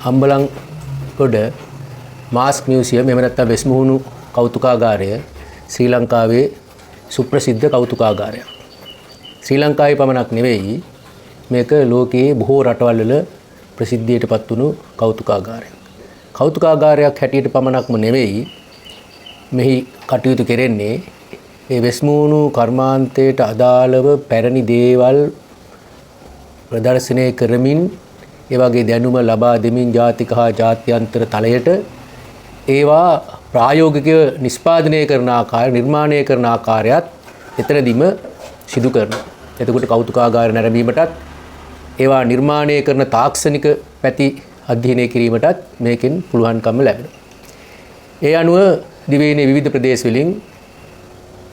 Ambalangoda mask museum එහෙම නැත්නම් වෙස්මුහුණු කෞතුකාගාරය ශ්‍රී ලංකාවේ සුප්‍රසිද්ධ කෞතුකාගාරයක්. ශ්‍රී ලංකාවේ පමණක් නෙවෙයි මේක ලෝකයේ බොහෝ රටවල් වල ප්‍රසිද්ධියටපත් වුණු කෞතුකාගාරයක්. කෞතුකාගාරයක් හැටියට පමණක්ම නෙවෙයි මෙහි කටයුතු කෙරෙන්නේ මේ වෙස්මුහුණු කර්මාන්තයට අදාළව පැරණි දේවල් ප්‍රදර්ශනය කරමින් ඒ වගේ දැනුම ලබා දෙමින් ජාතික හා ජාත්‍යන්තර තලයට ඒවා ප්‍රායෝගිකව නිෂ්පාදනය කරන ආකාරය නිර්මාණය කරන ආකාරයත් එතනදීම සිදු කරනවා. එතකොට කෞතුකාගාර නැරඹීමටත් ඒවා නිර්මාණය කරන තාක්ෂණික පැති අධ්‍යයනය කිරීමටත් මේකෙන් පුළුවන්කම ලැබෙනවා. ඒ අනුව දිවයිනේ විවිධ ප්‍රදේශ වලින්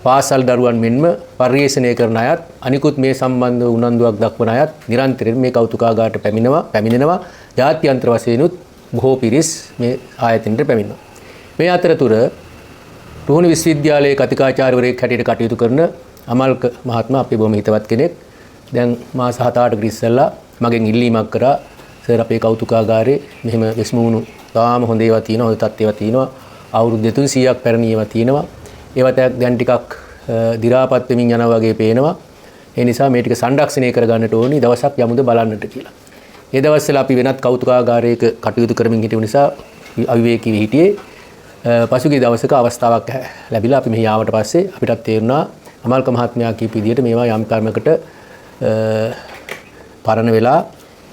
පාසල් දරුවන් මෙන්ම පරිශ්‍රණය කරන අයත් අනිකුත් මේ සම්බන්ධව උනන්දුවක් දක්වන අයත් නිරන්තරයෙන් මේ කෞතුකාගාරයට පැමිණෙනවා. ජාත්‍යන්තර වශයෙන් උත් බොහෝ පිරිස් මේ ආයතනයට පැමිණෙනවා. මේ අතරතුර රුහුණු විශ්වවිද්‍යාලයේ කතිකාචාර්යවරයෙක් හැටියට කටයුතු කරන අමල්ක මහත්මයා අපේ බොහොම හිතවත් කෙනෙක්. දැන් මාස 7-8කට ඉස්සෙල්ලා මගෙන් ඉල්ලීමක් කරා සර් අපේ කෞතුකාගාරේ මෙහෙම වෙස්මුහුණු තාම හොඳ ඒවා තියෙනවා, හොඳ තත් ඒවා තියෙනවා. අවුරුදු 200ක් පැරණි ඒවා තියෙනවා. ඒවත් දැන් ටිකක් දි รา පත් වෙමින් යනවා වගේ පේනවා. ඒ නිසා මේ ටික සංරක්ෂණය කරගන්නට ඕනි දවසක් යමුද බලන්නට කියලා. ඒ දවස්වල අපි වෙනත් කෞතුකාගාරයක කටයුතු කරමින් හිටිය නිසා අවිවේකීව හිටියේ. පසුගිය දවසක අවස්ථාවක් ලැබිලා අපි මෙහි ආවට පස්සේ අපිටත් තේරුණා අමල්ක මහත්මයා කියපු විදිහට මේවා යම් කර්මයකට පරණ වෙලා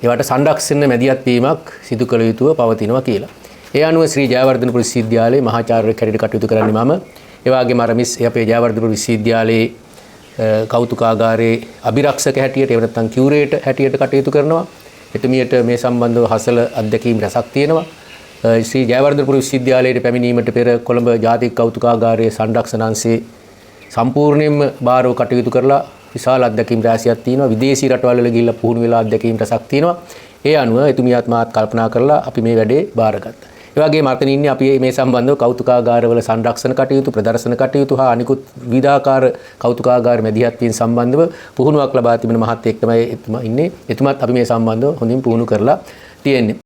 ඒවට සංරක්ෂණ මැදිහත් වීමක් සිදු කළ යුතුව පවතිනවා කියලා. ඒ අනුව ශ්‍රී ජයවර්ධනපුර විශ්වවිද්‍යාලයේ මහාචාර්යවරයෙක් හැටියට කටයුතු කරන්නේ මම. ඒ වගේම අරමිස් අපේ ජයවර්ධනපුර විශ්වවිද්‍යාලයේ කෞතුකාගාරයේ අභිරක්ෂක හැටියට එහෙම නැත්නම් කියුරේටර් හැටියට කටයුතු කරනවා. එතුමියට මේ සම්බන්ධව හසල අත්දැකීම් රසක් තියෙනවා. ශ්‍රී ජයවර්ධනපුර විශ්වවිද්‍යාලයට පැමිණීමට පෙර කොළඹ ජාතික කෞතුකාගාරයේ සංරක්ෂණ අංශයේ සම්පූර්ණයෙන්ම බාරව කටයුතු කරලා විශාල අත්දැකීම් රාශියක් තියෙනවා. විදේශී රටවල් වල ගිහිල්ලා පුහුණු වෙලා අත්දැකීම් රසක් තියෙනවා. ඒ අනුව එතුමියත් මාත් කල්පනා කරලා අපි මේ වැඩේ බාරගත්තා. ඒ වගේම අතන ඉන්නේ අපි මේ සම්බන්ධව කෞතුකාගාරවල සංරක්ෂණ කටයුතු, ප්‍රදර්ශන කටයුතු හා අනිකුත් විවිධාකාර කෞතුකාගාර මැදිහත් වීම සම්බන්ධව පුහුණුවක් ලබා තිබෙන මහත්තයෙක් තමයි එතුමා ඉන්නේ. එතුමාත් අපි මේ සම්බන්ධව හොඳින් පුහුණු කරලා තියෙන්නේ.